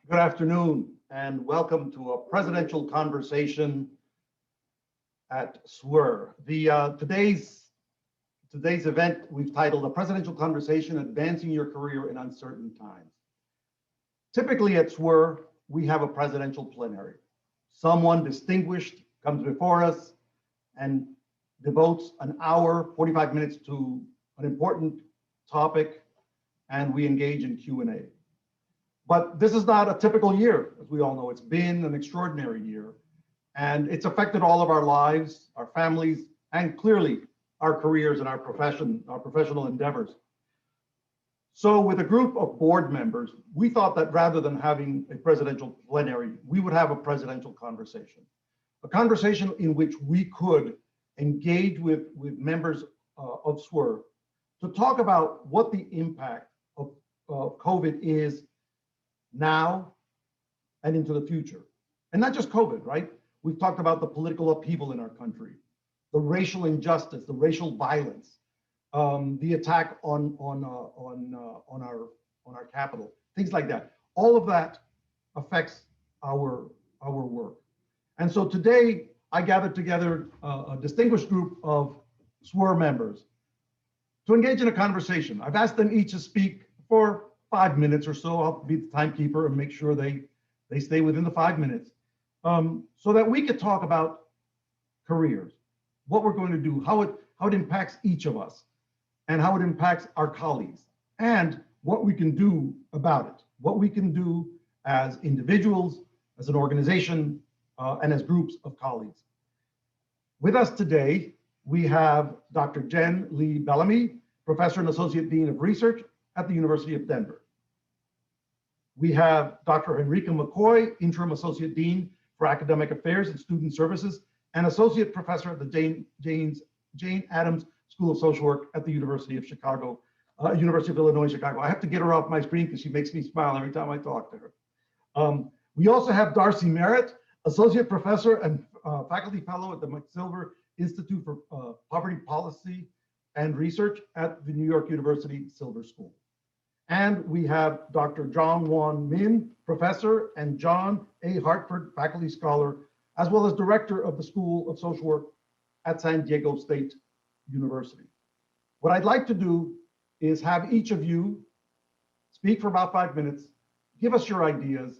Good afternoon and welcome to a presidential conversation at SWIR. Today's event we've titled A Presidential Conversation Advancing Your Career in Uncertain Times. Typically at SWIR, we have a presidential plenary. Someone distinguished comes before us and devotes an hour, 45 minutes to an important topic, and we engage in Q&A. But this is not a typical year. As we all know, it's been an extraordinary year, and it's affected all of our lives, our families, and clearly our careers and our professional endeavors. So with a group of board members, we thought that rather than having a presidential plenary, we would have a presidential conversation. A conversation in which we could engage with members of SWIR to talk about what the impact of COVID is now and into the future. And not just COVID, right? We've talked about the political upheaval in our country, the racial injustice, the racial violence, the attack on our capital, things like that. All of that affects our work. And so today I gathered together a distinguished group of SWIR members to engage in a conversation. I've asked them each to speak for 5 minutes or so. I'll be the timekeeper and make sure they stay within the 5 minutes, so that we could talk about careers, what we're going to do, how it impacts each of us, and how it impacts our colleagues, and what we can do about it, what we can do as individuals, as an organization, and as groups of colleagues. With us today, we have Dr. Jen Lee Bellamy, Professor and Associate Dean of Research at the University of Denver. We have Dr. Enrica McCoy, Interim Associate Dean for Academic Affairs and Student Services, and Associate Professor at the Jane Addams School of Social Work at the University of Illinois, Chicago. I have to get her off my screen because she makes me smile every time I talk to her. We also have Darcy Merritt, Associate Professor and Faculty Fellow at the McSilver Institute for Poverty Policy and Research at the New York University Silver School. And we have Dr. John Won Min, Professor, and John A. Hartford, Faculty Scholar, as well as Director of the School of Social Work at San Diego State University. What I'd like to do is have each of you speak for about 5 minutes, give us your ideas,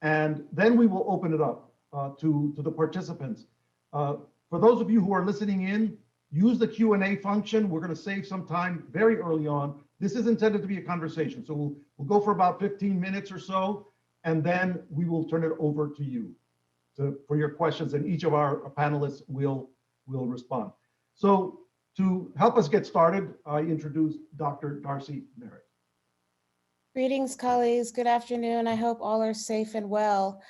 and then we will open it up to the participants. For those of you who are listening in, use the Q&A function. We're going to save some time very early on. This is intended to be a conversation, so we'll go for about 15 minutes or so, and then we will turn it over to you for your questions, and each of our panelists will respond. So to help us get started, I introduce Dr. Darcy Merritt. Greetings, colleagues. Good afternoon. I hope all are safe and well.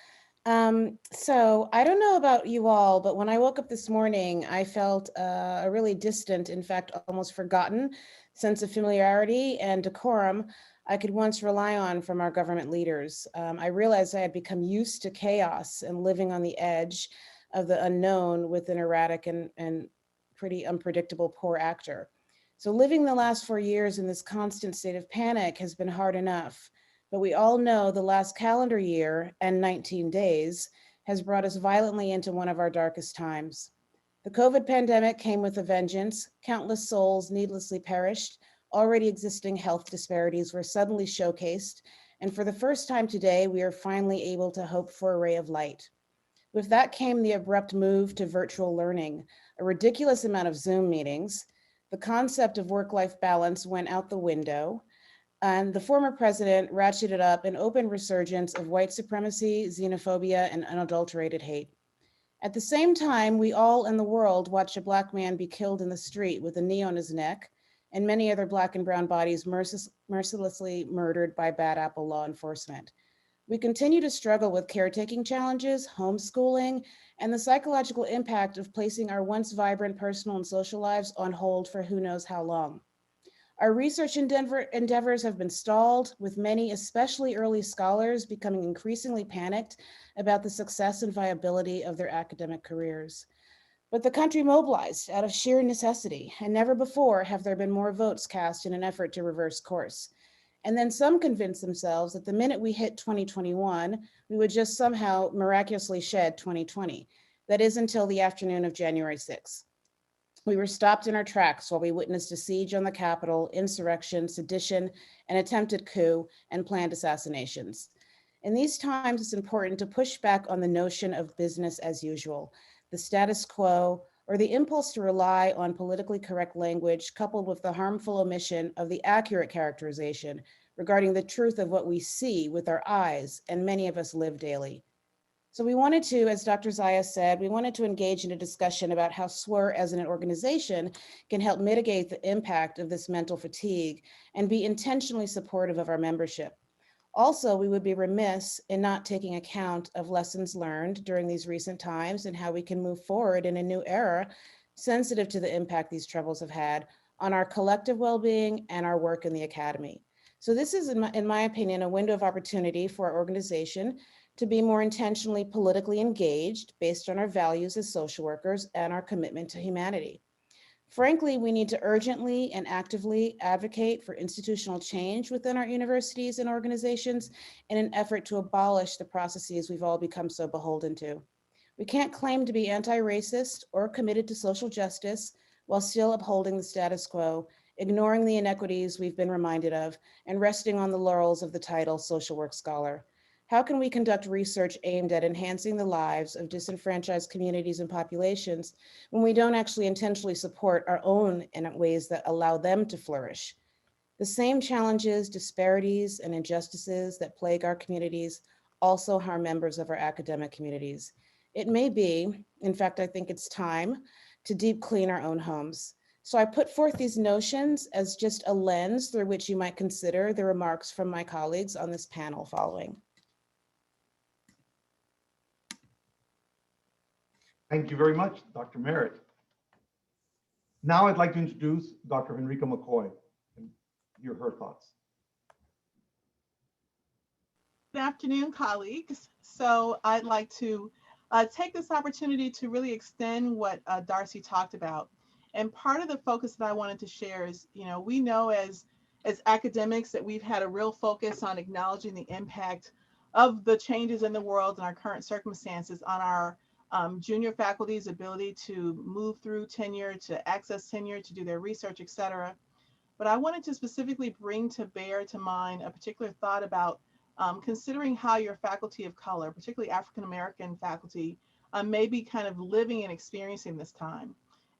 So I don't know about you all, but when I woke up this morning, I felt a really distant, in fact, almost forgotten sense of familiarity and decorum I could once rely on from our government leaders. I realized I had become used to chaos and living on the edge of the unknown with an erratic and pretty unpredictable poor actor. So living the last 4 years in this constant state of panic has been hard enough. But we all know the last calendar year and 19 days has brought us violently into one of our darkest times. The COVID pandemic came with a vengeance. Countless souls needlessly perished. Already existing health disparities were suddenly showcased. And for the first time today, we are finally able to hope for a ray of light. With that came the abrupt move to virtual learning, a ridiculous amount of Zoom meetings. The concept of work-life balance went out the window. And the former president ratcheted up an open resurgence of white supremacy, xenophobia, and unadulterated hate. At the same time, we all in the world watched a Black man be killed in the street with a knee on his neck, and many other Black and brown bodies mercilessly murdered by bad apple law enforcement. We continue to struggle with caretaking challenges, homeschooling, and the psychological impact of placing our once vibrant personal and social lives on hold for who knows how long. Our research endeavors have been stalled, with many, especially early scholars, becoming increasingly panicked about the success and viability of their academic careers. But the country mobilized out of sheer necessity, and never before have there been more votes cast in an effort to reverse course. And then some convinced themselves that the minute we hit 2021, we would just somehow miraculously shed 2020. That is until the afternoon of January 6th. We were stopped in our tracks while we witnessed a siege on the Capitol, insurrection, sedition, an attempted coup, and planned assassinations. In these times, it's important to push back on the notion of business as usual, the status quo, or the impulse to rely on politically correct language coupled with the harmful omission of the accurate characterization regarding the truth of what we see with our eyes and many of us live daily. So we wanted to, as Dr. Zaya said, we wanted to engage in a discussion about how SWIR as an organization can help mitigate the impact of this mental fatigue and be intentionally supportive of our membership. Also, we would be remiss in not taking account of lessons learned during these recent times and how we can move forward in a new era sensitive to the impact these troubles have had on our collective well-being and our work in the academy. So this is, in my opinion, a window of opportunity for our organization to be more intentionally politically engaged based on our values as social workers and our commitment to humanity. Frankly, we need to urgently and actively advocate for institutional change within our universities and organizations in an effort to abolish the processes we've all become so beholden to. We can't claim to be anti-racist or committed to social justice while still upholding the status quo, ignoring the inequities we've been reminded of, and resting on the laurels of the title social work scholar. How can we conduct research aimed at enhancing the lives of disenfranchised communities and populations when we don't actually intentionally support our own in ways that allow them to flourish? The same challenges, disparities, and injustices that plague our communities also harm members of our academic communities. It may be, in fact, I think it's time to deep clean our own homes. So I put forth these notions as just a lens through which you might consider the remarks from my colleagues on this panel following. Thank you very much, Dr. Merritt. Now I'd like to introduce Dr. Enrica McCoy and hear her thoughts. Good afternoon, colleagues. So I'd like to take this opportunity to really extend what Darcy talked about. And part of the focus that I wanted to share is, we know as academics that we've had a real focus on acknowledging the impact of the changes in the world and our current circumstances on our junior faculty's ability to move through tenure, to access tenure, to do their research, et cetera. But I wanted to specifically bring to bear to mind a particular thought about considering how your faculty of color, particularly African-American faculty, may be kind of living and experiencing this time.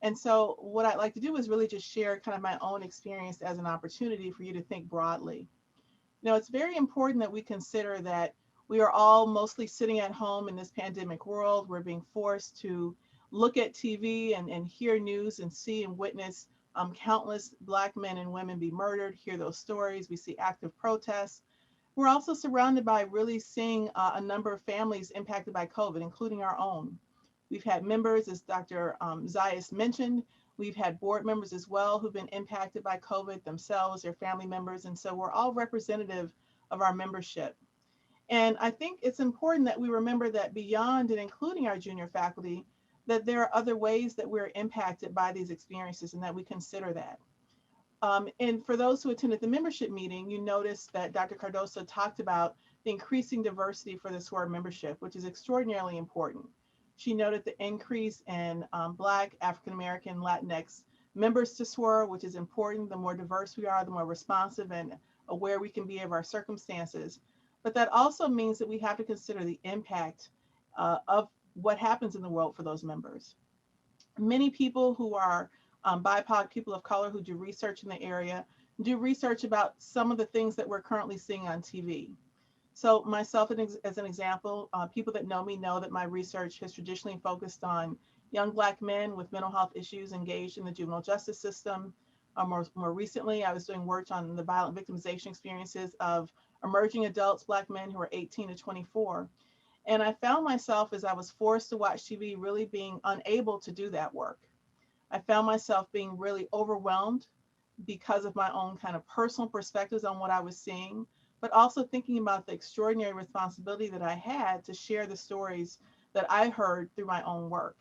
And so what I'd like to do is really just share kind of my own experience as an opportunity for you to think broadly. It's very important that we consider that we are all mostly sitting at home in this pandemic world. We're being forced to look at TV and hear news and see and witness countless Black men and women be murdered, hear those stories. We see active protests. We're also surrounded by really seeing a number of families impacted by COVID, including our own. We've had members, as Dr. Zayas mentioned, we've had board members as well who've been impacted by COVID themselves, their family members. And so we're all representative of our membership. And I think it's important that we remember that beyond and including our junior faculty, that there are other ways that we're impacted by these experiences and that we consider that. And for those who attended the membership meeting, you noticed that Dr. Cardoso talked about the increasing diversity for the SWIR membership, which is extraordinarily important. She noted the increase in Black, African-American, Latinx members to SWIR, which is important. The more diverse we are, the more responsive and aware we can be of our circumstances. But that also means that we have to consider the impact of what happens in the world for those members. Many people who are BIPOC, people of color who do research in the area, do research about some of the things that we're currently seeing on TV. So myself, as an example, people that know me know that my research has traditionally focused on young Black men with mental health issues engaged in the juvenile justice system. More recently, I was doing work on the violent victimization experiences of emerging adults, Black men who are 18 to 24. And I found myself, as I was forced to watch TV, really being unable to do that work. I found myself being really overwhelmed because of my own kind of personal perspectives on what I was seeing, but also thinking about the extraordinary responsibility that I had to share the stories that I heard through my own work.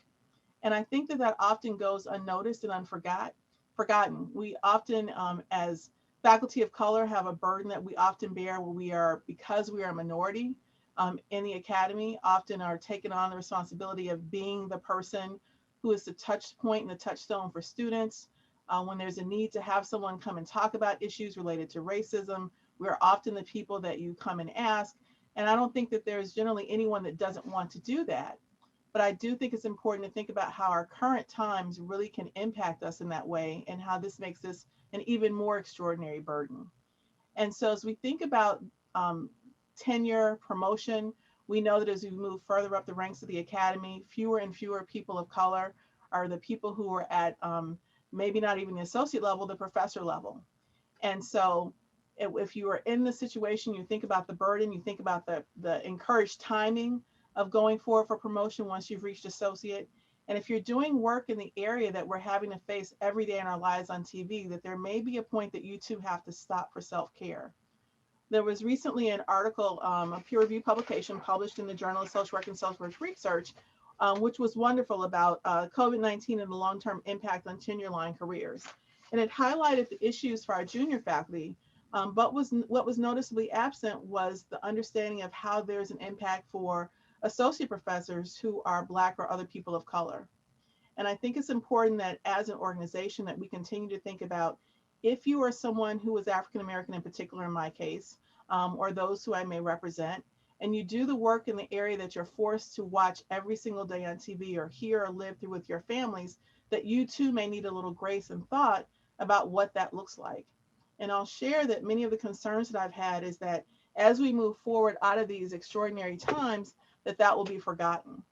And I think that often goes unnoticed and forgotten. We often, as faculty of color have a burden that we often bear because we are a minority in the academy, often are taking on the responsibility of being the person who is the touch point and the touchstone for students. When there's a need to have someone come and talk about issues related to racism, we're often the people that you come and ask. And I don't think that there's generally anyone that doesn't want to do that. But I do think it's important to think about how our current times really can impact us in that way, and how this makes this an even more extraordinary burden. And so as we think about tenure, promotion, we know that as we move further up the ranks of the academy, fewer and fewer people of color are the people who are at maybe not even the associate level, the professor level. And so if you are in the situation, you think about the burden, you think about the encouraged timing of going forward for promotion once you've reached associate. And if you're doing work in the area that we're having to face every day in our lives on TV, that there may be a point that you too have to stop for self-care. There was recently an article, a peer-reviewed publication published in the Journal of Social Work and Social Work Research, which was wonderful, about COVID-19 and the long-term impact on tenure line careers. And it highlighted the issues for our junior faculty, but what was noticeably absent was the understanding of how there's an impact for associate professors who are Black or other people of color. And I think it's important that as an organization that we continue to think about, if you are someone who is African American in particular, in my case, or those who I may represent, and you do the work in the area that you're forced to watch every single day on TV or hear or live through with your families, that you too may need a little grace and thought about what that looks like. And I'll share that many of the concerns that I've had is that as we move forward out of these extraordinary times, that will be forgotten,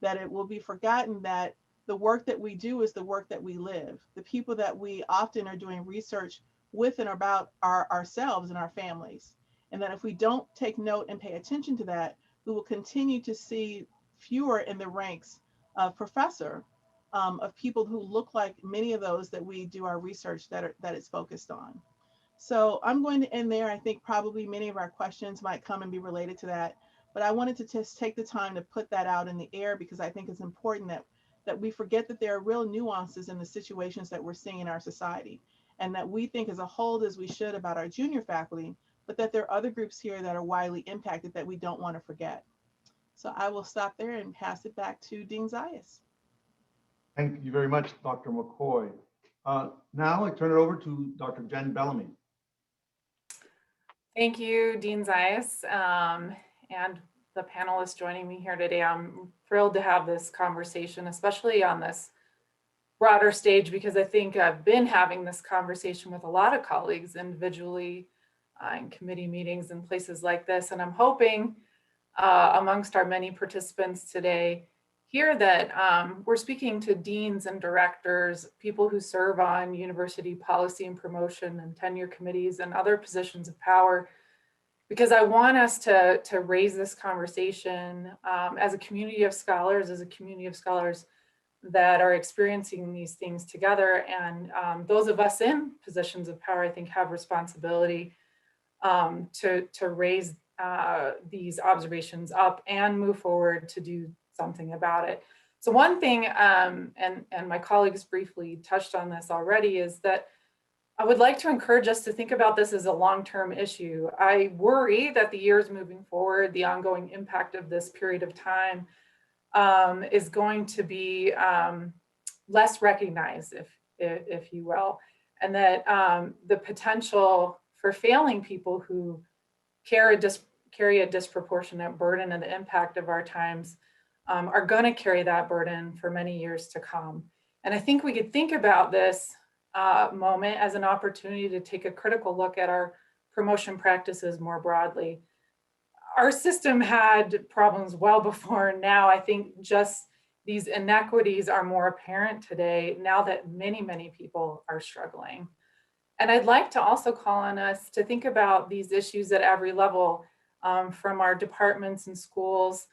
that it will be forgotten that the work that we do is the work that we live. The people that we often are doing research with and about are ourselves and our families. And that if we don't take note and pay attention to that, we will continue to see fewer in the ranks of professor, of people who look like many of those that we do our research that it's focused on. So I'm going to end there. I think probably many of our questions might come and be related to that. But I wanted to just take the time to put that out in the air, because I think it's important that we forget that there are real nuances in the situations that we're seeing in our society, and that we think as a whole, as we should, about our junior faculty, but that there are other groups here that are widely impacted that we don't want to forget. So I will stop there and pass it back to Dean Zayas. Thank you very much, Dr. McCoy. Now I turn it over to Dr. Jen Bellamy. Thank you, Dean Zayas, and the panelists joining me here today. I'm thrilled to have this conversation, especially on this broader stage, because I think I've been having this conversation with a lot of colleagues individually in committee meetings and places like this. And I'm hoping amongst our many participants today here that we're speaking to deans and directors, people who serve on university policy and promotion and tenure committees and other positions of power, because I want us to raise this conversation as a community of scholars, that are experiencing these things together. And those of us in positions of power, I think, have responsibility to raise these observations up and move forward to do something about it. So one thing, and my colleagues briefly touched on this already, is that I would like to encourage us to think about this as a long-term issue. I worry that the years moving forward, the ongoing impact of this period of time is going to be less recognized, if you will, and that the potential for failing people who carry a disproportionate burden and the impact of our times are going to carry that burden for many years to come. And I think we could think about this moment as an opportunity to take a critical look at our promotion practices more broadly. Our system had problems well before now. I think just these inequities are more apparent today now that many, many people are struggling. And I'd like to also call on us to think about these issues at every level, from our departments and schools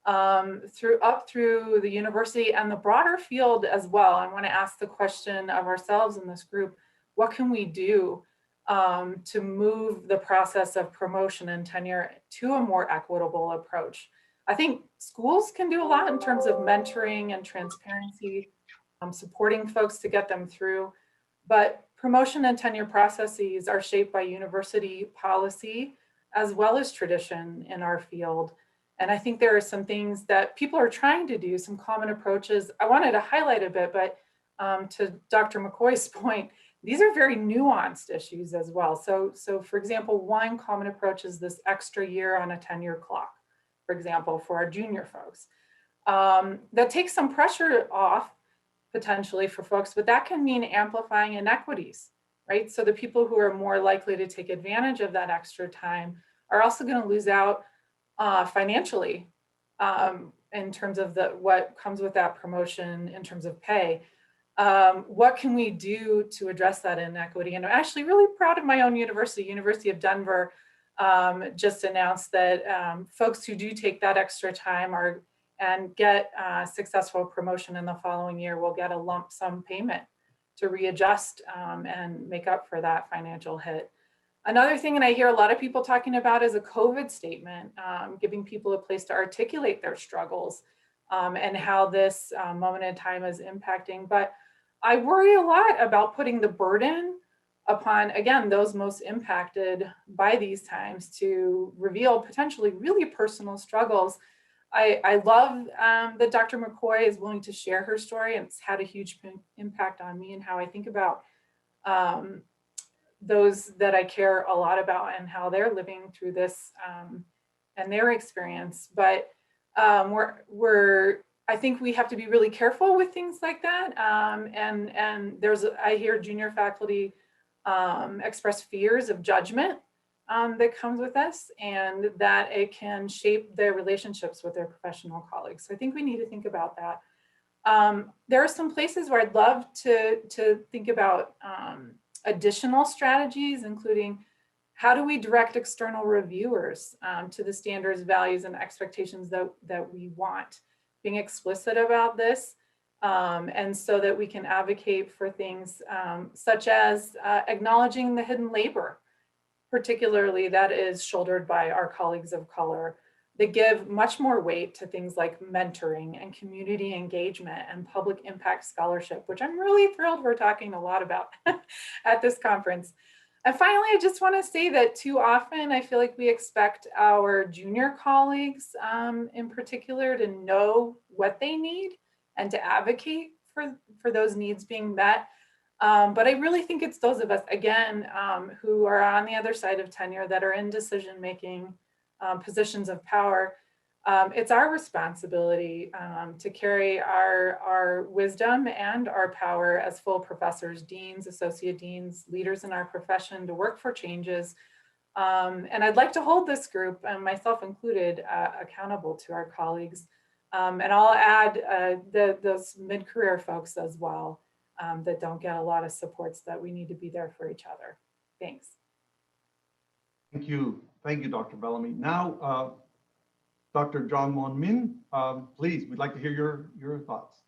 up through the university and the broader field as well. I want to ask the question of ourselves in this group: what can we do to move the process of promotion and tenure to a more equitable approach? I think schools can do a lot in terms of mentoring and transparency, supporting folks to get them through, but promotion and tenure processes are shaped by university policy as well as tradition in our field. And I think there are some things that people are trying to do, some common approaches. I wanted to highlight a bit, but to Dr. McCoy's point, these are very nuanced issues as well. So for example, one common approach is this extra year on a tenure clock, for example, for our junior folks. That takes some pressure off potentially for folks, but that can mean amplifying inequities, right? So the people who are more likely to take advantage of that extra time are also going to lose out financially in terms of what comes with that promotion in terms of pay. What can we do to address that inequity? And I'm actually really proud of my own university, University of Denver, just announced that folks who do take that extra time and get successful promotion in the following year will get a lump sum payment to readjust and make up for that financial hit. Another thing, and I hear a lot of people talking about, is a COVID statement, giving people a place to articulate their struggles and how this moment in time is impacting. But I worry a lot about putting the burden upon, again, those most impacted by these times to reveal potentially really personal struggles. I love that Dr. McCoy is willing to share her story, and it's had a huge impact on me and how I think about those that I care a lot about and how they're living through this and their experience. But I think we have to be really careful with things like that. And I hear junior faculty express fears of judgment that comes with this, and that it can shape their relationships with their professional colleagues. So I think we need to think about that. There are some places where I'd love to think about additional strategies, including how do we direct external reviewers to the standards, values, and expectations that we want, being explicit about this, and so that we can advocate for things such as acknowledging the hidden labor, particularly that is shouldered by our colleagues of color, that give much more weight to things like mentoring and community engagement and public impact scholarship, which I'm really thrilled we're talking a lot about at this conference. And finally, I just want to say that too often I feel like we expect our junior colleagues in particular to know what they need and to advocate for those needs being met. But I really think it's those of us, again, who are on the other side of tenure that are in decision-making positions of power. It's our responsibility to carry our wisdom and our power as full professors, deans, associate deans, leaders in our profession to work for changes. And I'd like to hold this group, and myself included, accountable to our colleagues. And I'll add those mid-career folks as well that don't get a lot of supports, that we need to be there for each other. Thanks. Thank you, Dr. Bellamy. Now, Dr. John Won Min, please, we'd like to hear your thoughts.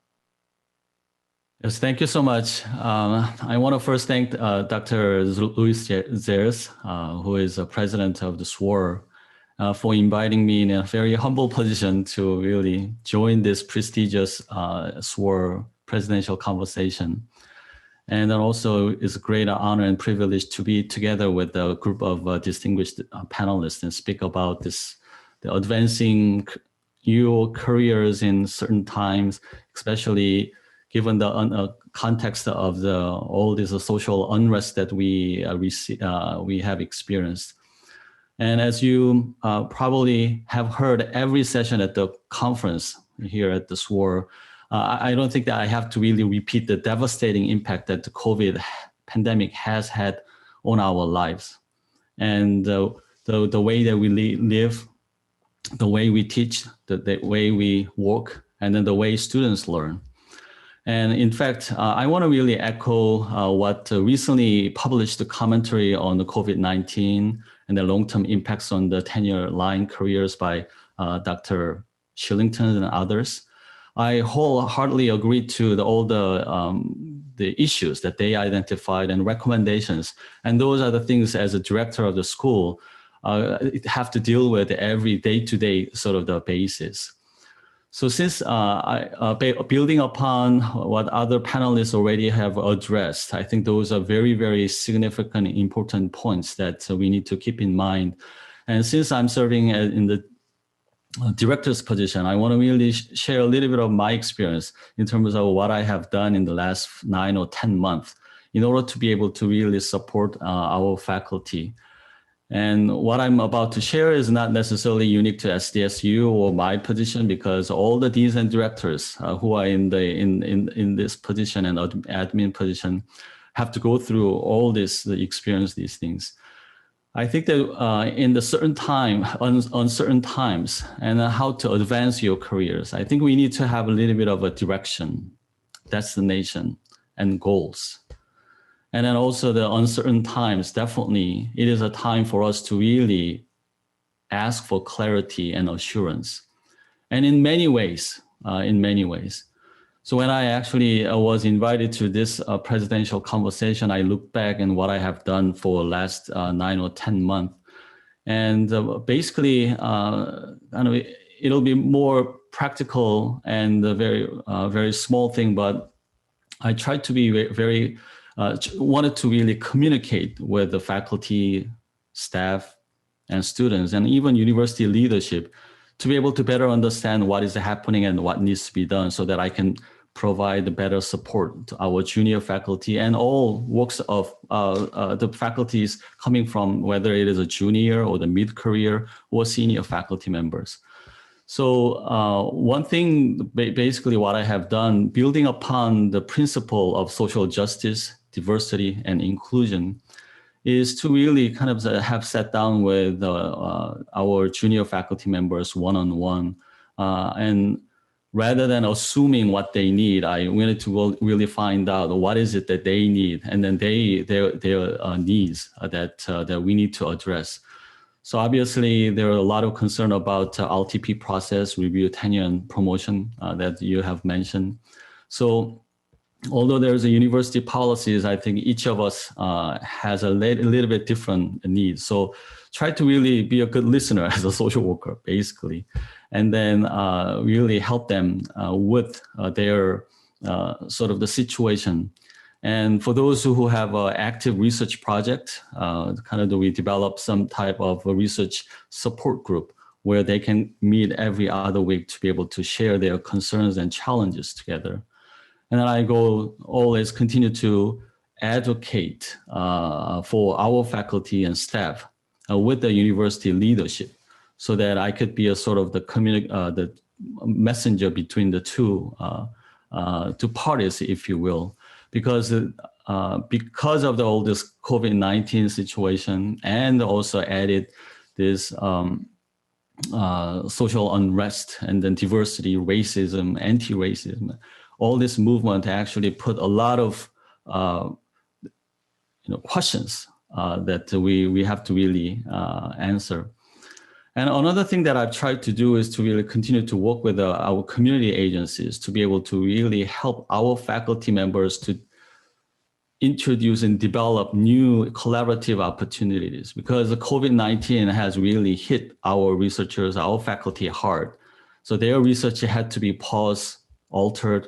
Yes, thank you so much. I want to first thank Dr. Luis Zeres, who is the president of the SWOR, for inviting me in a very humble position to really join this prestigious SWOR presidential conversation. And then also it's a great honor and privilege to be together with a group of distinguished panelists and speak about the advancing your careers in certain times, especially given the context of all this social unrest that we have experienced. And as you probably have heard every session at the conference here at the SWOR, I don't think that I have to really repeat the devastating impact that the COVID pandemic has had on our lives. And the way that we live, the way we teach, the way we work, and then the way students learn. And in fact, I want to really echo what recently published commentary on the COVID-19 and the long-term impacts on the tenure line careers by Dr. Shillington and others. I wholeheartedly agree to all the issues that they identified and recommendations. And those are the things as a director of the school have to deal with every day-to-day sort of the basis. So since building upon what other panelists already have addressed, I think those are very, very significant, important points that we need to keep in mind. And since I'm serving in the director's position, I want to really share a little bit of my experience in terms of what I have done in the last 9 or 10 months in order to be able to really support our faculty. And what I'm about to share is not necessarily unique to SDSU or my position, because all the deans and directors who are in this position and admin position have to go through all this, experience these things. I think that in the certain time, uncertain times, and how to advance your careers, I think we need to have a little bit of a direction, destination, and goals. And then also the uncertain times, definitely, it is a time for us to really ask for clarity and assurance. And in many ways. So when I actually was invited to this presidential conversation, I look back and what I have done for the last 9 or 10 months. And basically, it'll be more practical and a very small thing, but I tried to be very wanted to really communicate with the faculty, staff, and students, and even university leadership to be able to better understand what is happening and what needs to be done so that I can provide better support to our junior faculty and all walks of the faculties coming from, whether it is a junior or the mid-career or senior faculty members. So one thing, basically what I have done, building upon the principle of social justice, diversity, and inclusion, is to really kind of have sat down with our junior faculty members one-on-one. And rather than assuming what they need, I wanted to really find out what is it that they need, and then their needs that we need to address. So obviously, there are a lot of concern about RTP process, review, tenure, and promotion that you have mentioned. So although there's a university policies, I think each of us has a little bit different needs. So try to really be a good listener as a social worker, basically, and then really help them with their sort of the situation. And for those who have an active research project, we develop some type of a research support group where they can meet every other week to be able to share their concerns and challenges together. And then I always continue to advocate for our faculty and staff with the university leadership, so that I could be a sort of the messenger between the two parties, if you will, because of all this COVID-19 situation, and also added this social unrest, and then diversity, racism, anti-racism. All this movement actually put a lot of questions that we have to really answer. And another thing that I've tried to do is to really continue to work with our community agencies to be able to really help our faculty members to introduce and develop new collaborative opportunities, because the COVID-19 has really hit our researchers, our faculty hard. So their research had to be paused, altered,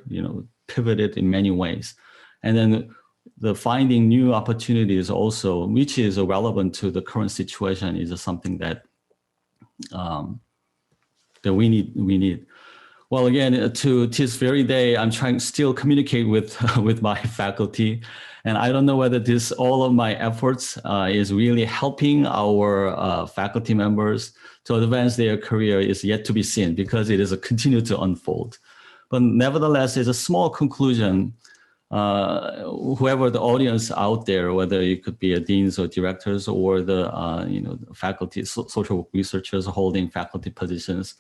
pivoted in many ways. And then the finding new opportunities also, which is relevant to the current situation, is something that we need. Well, again, to this very day, I'm trying to still communicate with my faculty. And I don't know whether all of my efforts is really helping our faculty members to advance their career is yet to be seen, because it is a continue to unfold. But nevertheless, it's a small conclusion. Whoever the audience out there, whether it could be a deans or directors or the faculty, social work researchers holding faculty positions,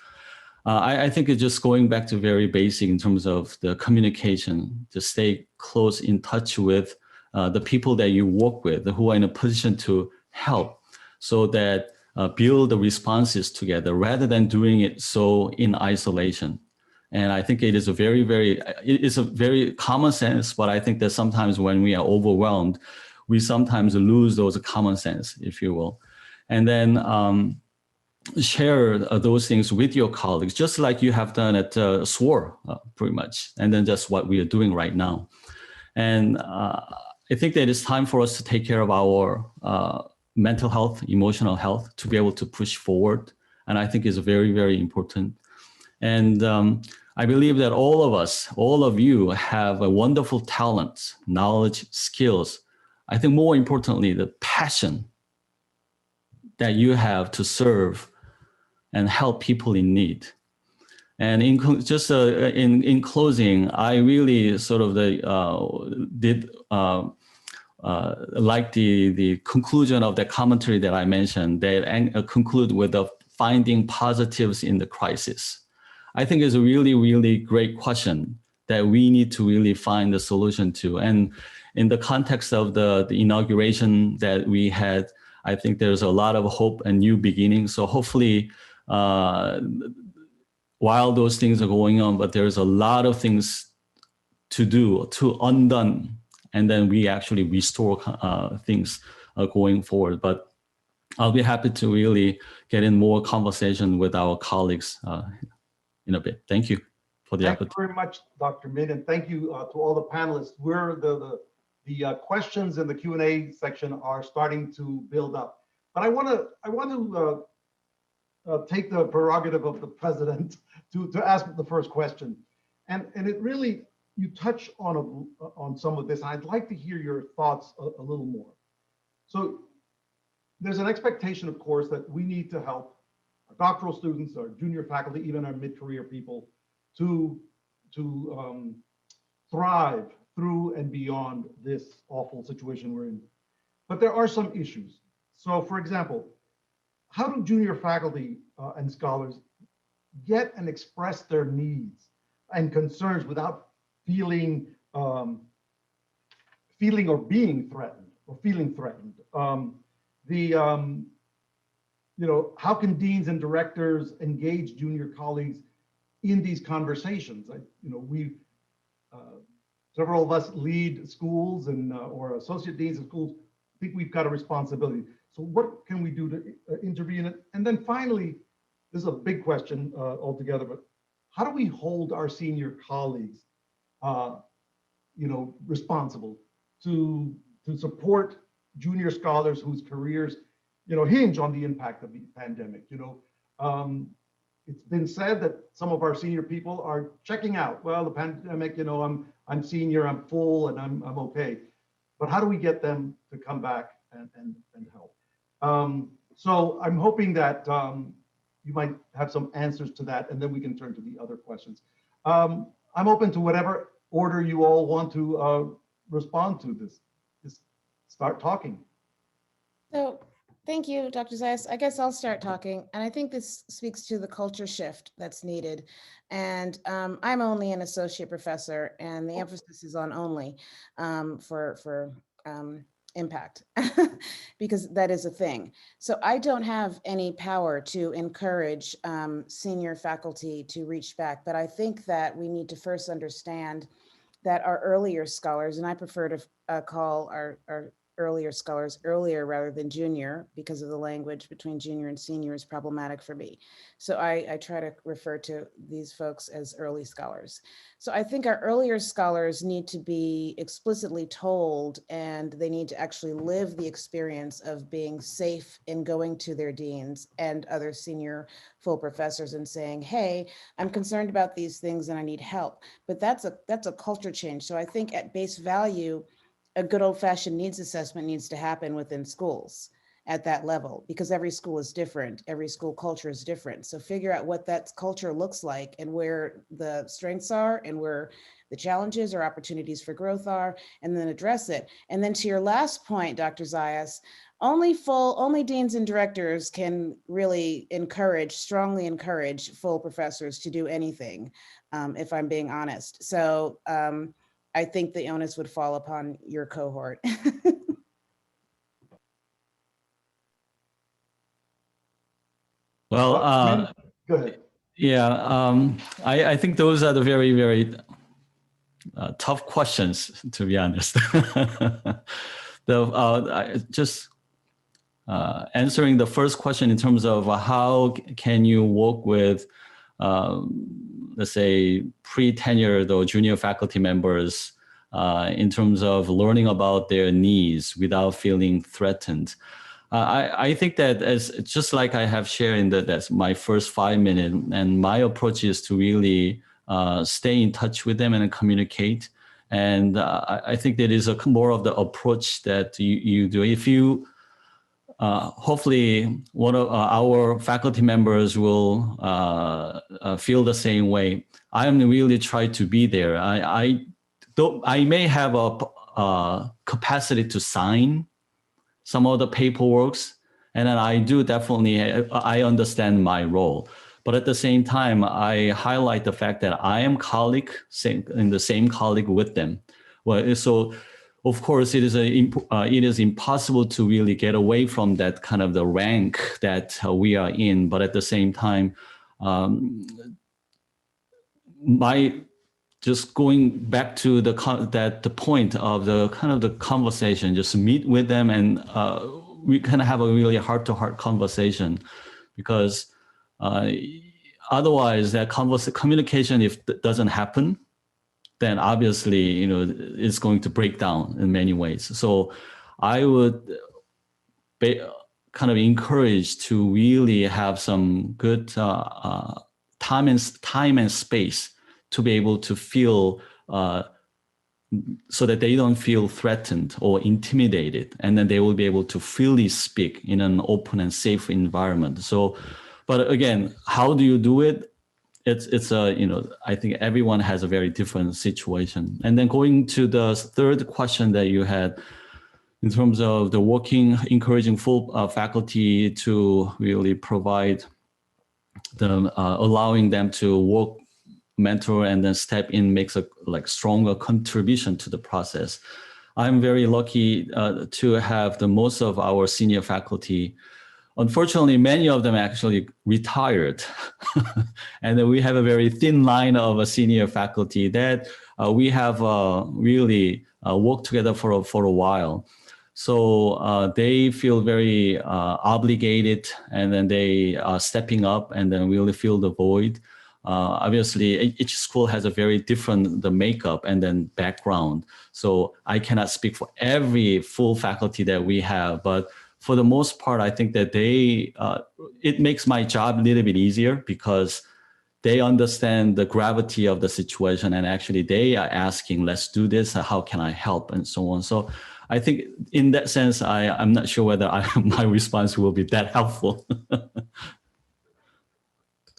I think it's just going back to very basic in terms of the communication, to stay close in touch with the people that you work with, who are in a position to help, so that build the responses together rather than doing it so in isolation. And I think it is a very common sense, but I think that sometimes when we are overwhelmed, we sometimes lose those common sense, if you will. And then share those things with your colleagues, just like you have done at SWOR, pretty much. And then that's what we are doing right now. And I think that it's time for us to take care of our mental health, emotional health, to be able to push forward. And I think is very, very important. And I believe that all of us, all of you have a wonderful talent, knowledge, skills. I think more importantly, the passion that you have to serve and help people in need. And in closing, I really sort of did like the conclusion of the commentary that I mentioned, that conclude with the finding positives in the crisis. I think is a really, really great question that we need to really find a solution to. And in the context of the inauguration that we had, I think there's a lot of hope and new beginnings. So hopefully, while those things are going on, but there's a lot of things to do, to undone, and then we actually restore things going forward. But I'll be happy to really get in more conversation with our colleagues in a bit. Thank you for the opportunity. Thank you very much, Dr. Min, and thank you to all the panelists. The questions in the Q&A section are starting to build up. But I want to take the prerogative of the president to ask the first question. And it really, you touch on some of this. I'd like to hear your thoughts a little more. So there's an expectation, of course, that we need to help our doctoral students, our junior faculty, even our mid-career people to thrive through and beyond this awful situation we're in. But there are some issues. So for example, how do junior faculty and scholars get and express their needs and concerns without feeling or being threatened or feeling threatened? How can deans and directors engage junior colleagues in these conversations? Several of us lead schools and or associate deans of schools. I think we've got a responsibility. So what can we do to intervene? And then finally, this is a big question altogether, but how do we hold our senior colleagues, responsible to support junior scholars whose careers, hinge on the impact of the pandemic? It's been said that some of our senior people are checking out. Well, the pandemic, I'm senior, I'm full, and I'm okay. But how do we get them to come back and help? So I'm hoping that you might have some answers to that, and then we can turn to the other questions. I'm open to whatever order you all want to respond to this. Just start talking. So thank you, Dr. Zayas. I guess I'll start talking. And I think this speaks to the culture shift that's needed. And I'm only an associate professor, and the emphasis is on only for impact, because that is a thing. So I don't have any power to encourage senior faculty to reach back, but I think that we need to first understand that our earlier scholars, and I prefer to call our earlier scholars earlier rather than junior, because of the language between junior and senior is problematic for me. So I try to refer to these folks as early scholars. So I think our earlier scholars need to be explicitly told, and they need to actually live the experience of being safe in going to their deans and other senior full professors and saying, hey, I'm concerned about these things and I need help. But that's a culture change. So I think at base value, a good old-fashioned needs assessment needs to happen within schools at that level, because every school is different. Every school culture is different. So figure out what that culture looks like and where the strengths are and where the challenges or opportunities for growth are, and then address it. And then to your last point, Dr. Zayas, only deans and directors can really strongly encourage full professors to do anything, if I'm being honest. So, I think the onus would fall upon your cohort. Well, go ahead. Yeah, I think those are the very, very tough questions, to be honest. answering the first question in terms of how can you work with, let's say, pre-tenured or junior faculty members in terms of learning about their needs without feeling threatened. I think that as just like I have shared in that's my first 5 minutes, and my approach is to really stay in touch with them and communicate. And I think that is more of the approach that you do. If you hopefully one of our faculty members will feel the same way. I am really try to be there. I may have a capacity to sign some of the paperworks, and then I do definitely, I understand my role. But at the same time, I highlight the fact that I am in the same colleague with them. Well, so of course, it is impossible to really get away from that kind of the rank that we are in. But at the same time, just going back to the point of the kind of the conversation, just meet with them, and we kind of have a really heart-to-heart conversation, because otherwise that communication, if that doesn't happen, then obviously, it's going to break down in many ways. So I would kind of encourage to really have some good time and space to be able to feel so that they don't feel threatened or intimidated, and then they will be able to freely speak in an open and safe environment. So, but again, how do you do it? It's I think everyone has a very different situation. And then going to the third question that you had in terms of the encouraging full faculty to really provide them, allowing them to work, mentor, and then step in makes a stronger contribution to the process. I'm very lucky to have most of our senior faculty. Unfortunately, many of them actually retired. And then we have a very thin line of senior faculty that we have really worked together for a while. So they feel very obligated, and then they are stepping up and then really fill the void. Obviously, each school has a very different makeup and then background. So I cannot speak for every full faculty that we have, but for the most part, I think that it makes my job a little bit easier, because they understand the gravity of the situation, and actually they are asking, let's do this, how can I help, and so on. So I think in that sense, I'm not sure whether my response will be that helpful.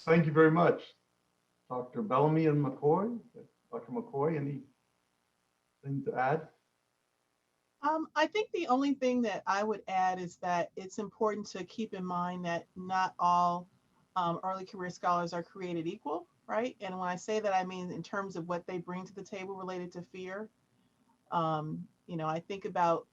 Thank you very much. Dr. Bellamy and McCoy. Dr. McCoy, anything to add? I think the only thing that I would add is that it's important to keep in mind that not all early career scholars are created equal, right? And when I say that, I mean in terms of what they bring to the table related to fear. I think about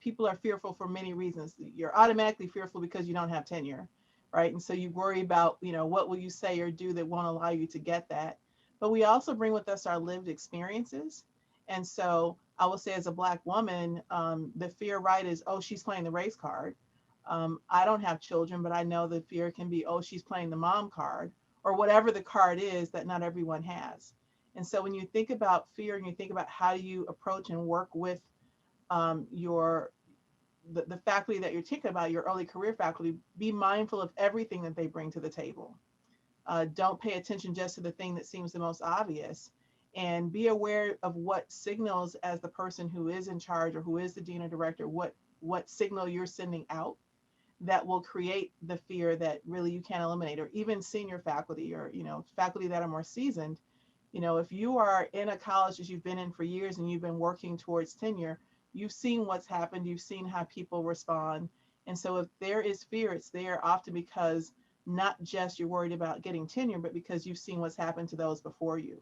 people are fearful for many reasons. You're automatically fearful because you don't have tenure, right? And so you worry about, what will you say or do that won't allow you to get that. But we also bring with us our lived experiences. And so I will say, as a Black woman, the fear, right, is, oh, she's playing the race card. I don't have children, but I know the fear can be, oh, she's playing the mom card, or whatever the card is that not everyone has. And so when you think about fear and you think about how you approach and work with the faculty that you're thinking about, your early career faculty, be mindful of everything that they bring to the table. Don't pay attention just to the thing that seems the most obvious, and be aware of what signals, as the person who is in charge or who is the dean or director, what signal you're sending out that will create the fear that really you can't eliminate. Or even senior faculty, or faculty that are more seasoned. If you are in a college that you've been in for years and you've been working towards tenure, you've seen what's happened, you've seen how people respond. And so if there is fear, it's there often because not just you're worried about getting tenure, but because you've seen what's happened to those before you.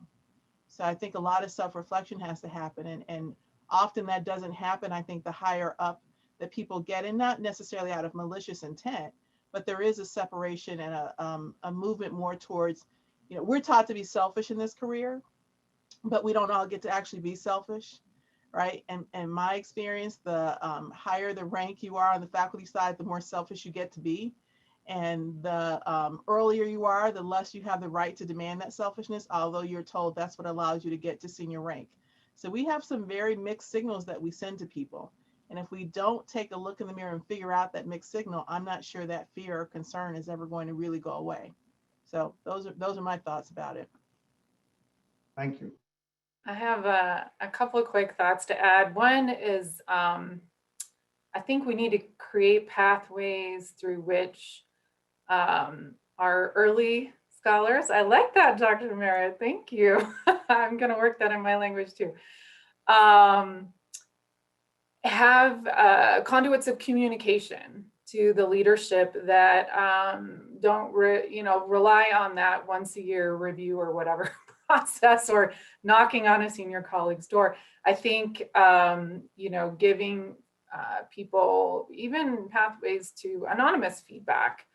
So I think a lot of self-reflection has to happen. And often that doesn't happen, I think, the higher up that people get, and not necessarily out of malicious intent, but there is a separation and a movement more towards, we're taught to be selfish in this career, but we don't all get to actually be selfish. right? And my experience, the higher the rank you are on the faculty side, the more selfish you get to be. And the earlier you are, the less you have the right to demand that selfishness, although you're told that's what allows you to get to senior rank. So we have some very mixed signals that we send to people. And if we don't take a look in the mirror and figure out that mixed signal, I'm not sure that fear or concern is ever going to really go away. So those are my thoughts about it. Thank you. I have a couple of quick thoughts to add. One is I think we need to create pathways through which our early scholars, I like that, Dr. Merritt, thank you. I'm going to work that in my language too. Have conduits of communication to the leadership that don't rely on that once a year review or whatever process or knocking on a senior colleague's door. I think giving people even pathways to anonymous feedback,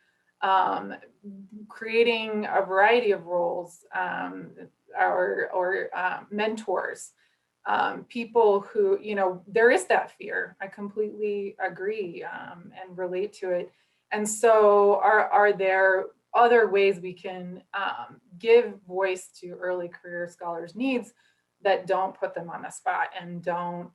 creating a variety of roles or mentors. People who, there is that fear. I completely agree and relate to it. And so are there other ways we can give voice to early career scholars' needs that don't put them on the spot and don't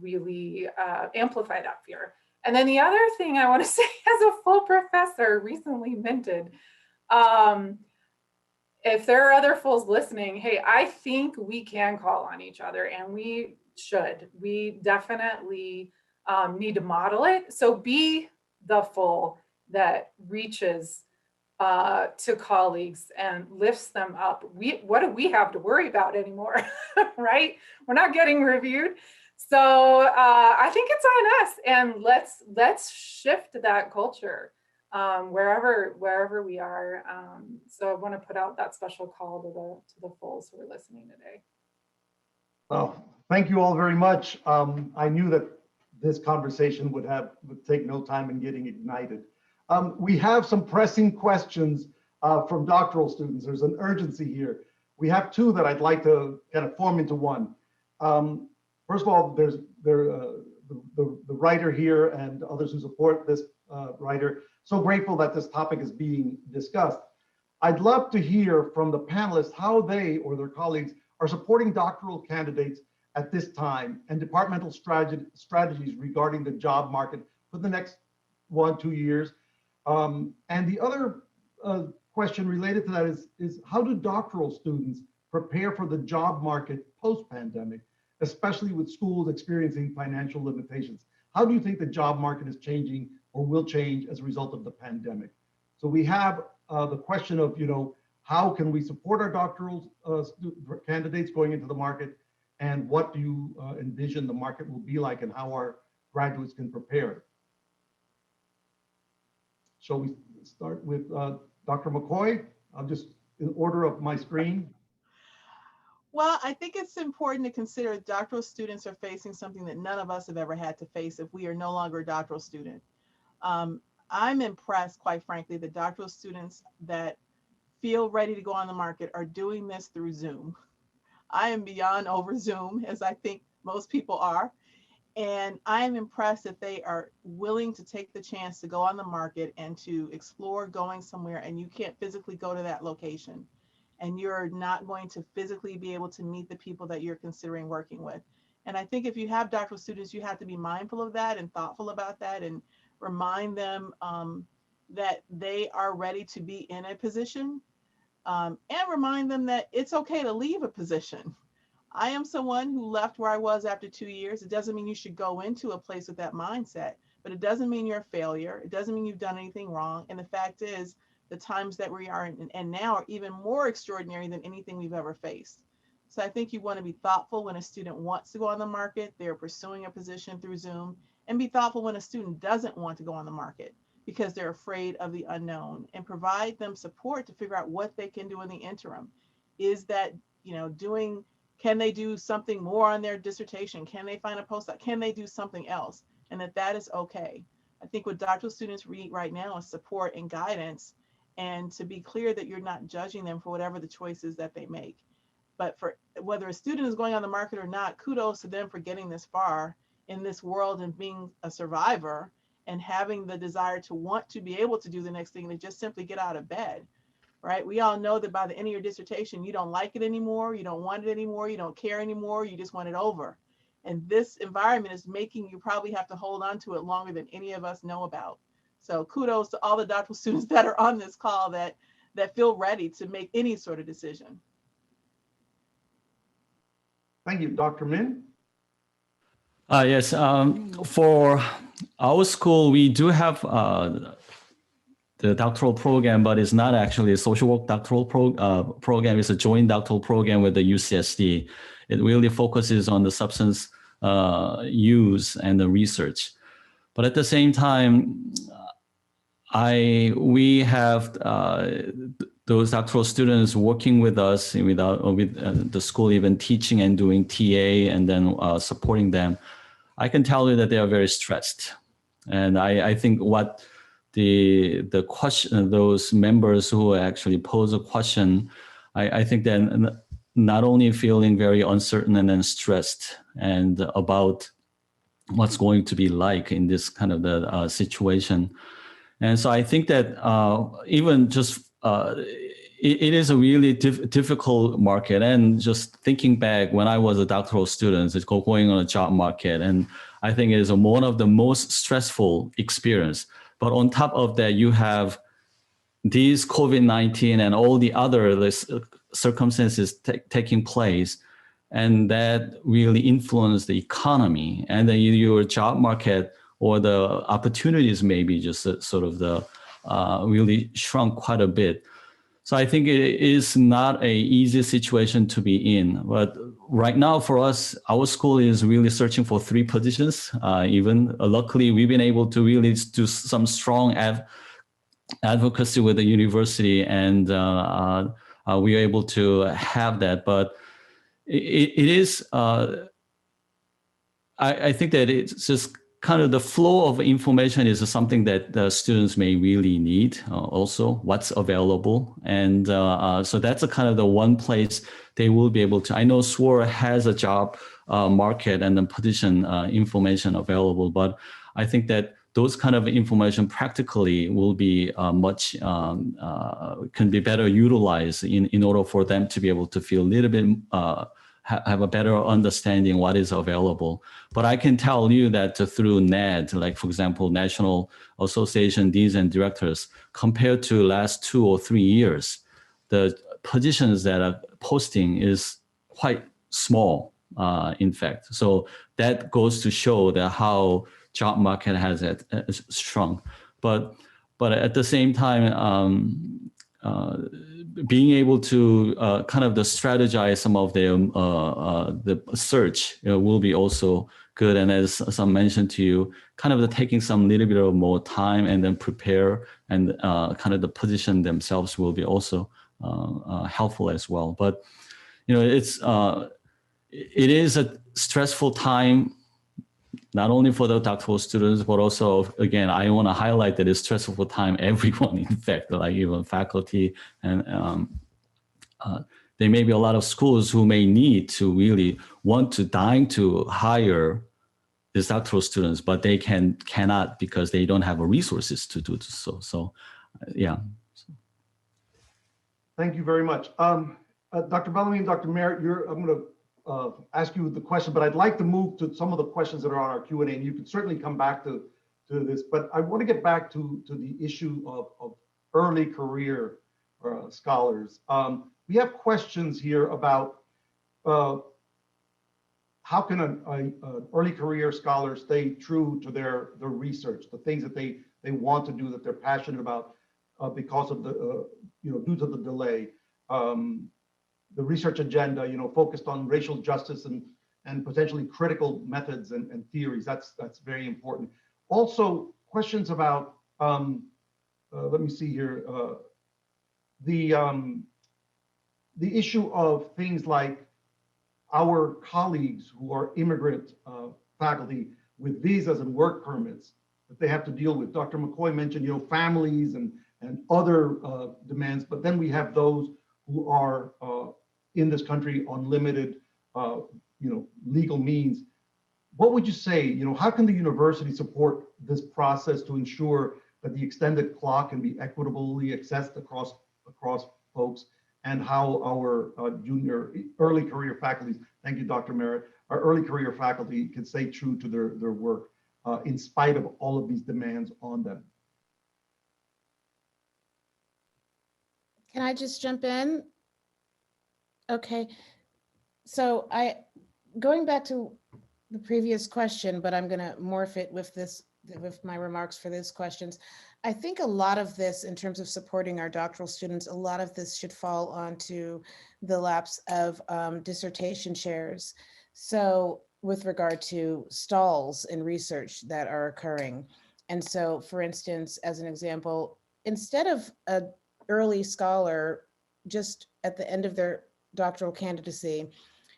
really amplify that fear? And then the other thing I want to say as a full professor recently minted, if there are other fulls listening, hey, I think we can call on each other and we should. We definitely need to model it. So be the full that reaches to colleagues and lifts them up. What do we have to worry about anymore, right? We're not getting reviewed. So I think it's on us, and let's shift that culture wherever we are. So I want to put out that special call to the fulls who are listening today. Well, thank you all very much. I knew that this conversation would take no time in getting ignited. We have some pressing questions from doctoral students. There's an urgency here. We have two that I'd like to kind of form into one. First of all, there's the writer here and others who support this writer. So grateful that this topic is being discussed. I'd love to hear from the panelists how they or their colleagues are supporting doctoral candidates at this time and departmental strategies regarding the job market for the next 1-2 years. And the other question related to that is how do doctoral students prepare for the job market post-pandemic, especially with schools experiencing financial limitations? How do you think the job market is changing or will change as a result of the pandemic? So we have the question of, how can we support our doctoral candidates going into the market, and what do you envision the market will be like and how our graduates can prepare? Shall we start with Dr. McCoy? I'll just, in order of my screen. Well, I think it's important to consider doctoral students are facing something that none of us have ever had to face if we are no longer a doctoral student. I'm impressed, quite frankly, that doctoral students that feel ready to go on the market are doing this through Zoom. I am beyond over Zoom, as I think most people are. And I am impressed that they are willing to take the chance to go on the market and to explore going somewhere, and you can't physically go to that location. And you're not going to physically be able to meet the people that you're considering working with. And I think if you have doctoral students, you have to be mindful of that and thoughtful about that and remind them that they are ready to be in a position, and remind them that it's okay to leave a position. I am someone who left where I was after 2 years. It doesn't mean you should go into a place with that mindset, but it doesn't mean you're a failure. It doesn't mean you've done anything wrong. And the fact is, the times that we are in and now are even more extraordinary than anything we've ever faced. So I think you want to be thoughtful when a student wants to go on the market, they're pursuing a position through Zoom, and be thoughtful when a student doesn't want to go on the market because they're afraid of the unknown, and provide them support to figure out what they can do in the interim. Is that, can they do something more on their dissertation? Can they find a postdoc? Can they do something else? And that is okay. I think what doctoral students need right now is support and guidance, and to be clear that you're not judging them for whatever the choices that they make. But for whether a student is going on the market or not, kudos to them for getting this far in this world and being a survivor and having the desire to want to be able to do the next thing and just simply get out of bed, right? We all know that by the end of your dissertation, you don't like it anymore, you don't want it anymore, you don't care anymore, you just want it over. And this environment is making you probably have to hold on to it longer than any of us know about. So kudos to all the doctoral students that are on this call that feel ready to make any sort of decision. Thank you. Dr. Min? Yes, for our school, we do have the doctoral program, but it's not actually a social work doctoral program. It's a joint doctoral program with the UCSD. It really focuses on the substance use and the research. But at the same time, we have those doctoral students working with us with the school, even teaching and doing TA and then supporting them. I can tell you that they are very stressed. And I think what the question, those members who actually pose a question, I think they're not only feeling very uncertain and then stressed and about what's going to be like in this kind of the situation. And so I think that even just it is a really difficult market. And just thinking back when I was a doctoral student, it's going on a job market. And I think it is one of the most stressful experience. But on top of that, you have these COVID-19 and all the other circumstances taking place. And that really influence the economy and then your job market or the opportunities maybe just sort of the really shrunk quite a bit. So I think it is not an easy situation to be in. But right now for us, our school is really searching for 3 positions. Even luckily, we've been able to really do some strong advocacy with the university, and we are able to have that. But it is, I think that it's just kind of the flow of information is something that the students may really need also, what's available. And so that's a kind of the one place they will be able to, I know SWOR has a job market and then position information available, but I think that those kind of information practically will be much, can be better utilized in order for them to be able to feel a little bit, have a better understanding what is available. But I can tell you that through NAD, like for example, National Association Deans and Directors, compared to last 2 or 3 years, the positions that are posting is quite small, in fact. So that goes to show that how job market has shrunk. But at the same time, being able to kind of strategize some of the search will be also good. And as some mentioned to you, kind of taking some little bit of more time and then prepare and kind of the position themselves will be also helpful as well. But it is a stressful time, not only for the doctoral students, but also, again, I want to highlight that it's stressful for time everyone, in fact, like even faculty. And there may be a lot of schools who may need to really dying to hire these doctoral students, but they cannot because they don't have the resources to do so. So, yeah. Thank you very much. Dr. Bellamy and Dr. Merritt, I'm going to ask you the question, but I'd like to move to some of the questions that are on our Q&A, and you can certainly come back to this, but I want to get back to the issue of early career scholars. We have questions here about how can an early career scholar stay true to their research, the things that they want to do, that they're passionate about because of the, due to the delay. The research agenda, focused on racial justice and potentially critical methods and theories. That's very important. Also, questions about, let me see here, the issue of things like our colleagues who are immigrant faculty with visas and work permits that they have to deal with. Dr. McCoy mentioned, families and other demands, but then we have those who are in this country on limited, legal means. What would you say, how can the university support this process to ensure that the extended clock can be equitably accessed across folks, and how our early career faculty, thank you, Dr. Merritt, our early career faculty can stay true to their work in spite of all of these demands on them? Can I just jump in? Okay, so going back to the previous question, but I'm going to morph it with my remarks for these questions. I think a lot of this, in terms of supporting our doctoral students, a lot of this should fall onto the laps of dissertation chairs. So with regard to stalls in research that are occurring. And so, for instance, as an example, instead of an early scholar just at the end of their doctoral candidacy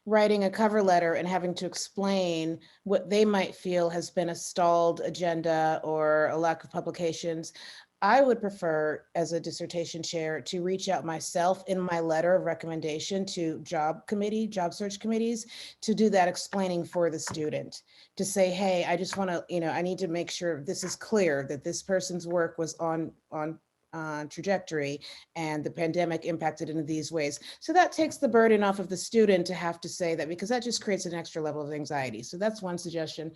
writing a cover letter and having to explain what they might feel has been a stalled agenda or a lack of publications, I would prefer, as a dissertation chair, to reach out myself in my letter of recommendation to job search committees, to do that explaining for the student, to say, hey, I just want to, I need to make sure this is clear that this person's work was on trajectory and the pandemic impacted in these ways. So that takes the burden off of the student to have to say that, because that just creates an extra level of anxiety. So that's one suggestion.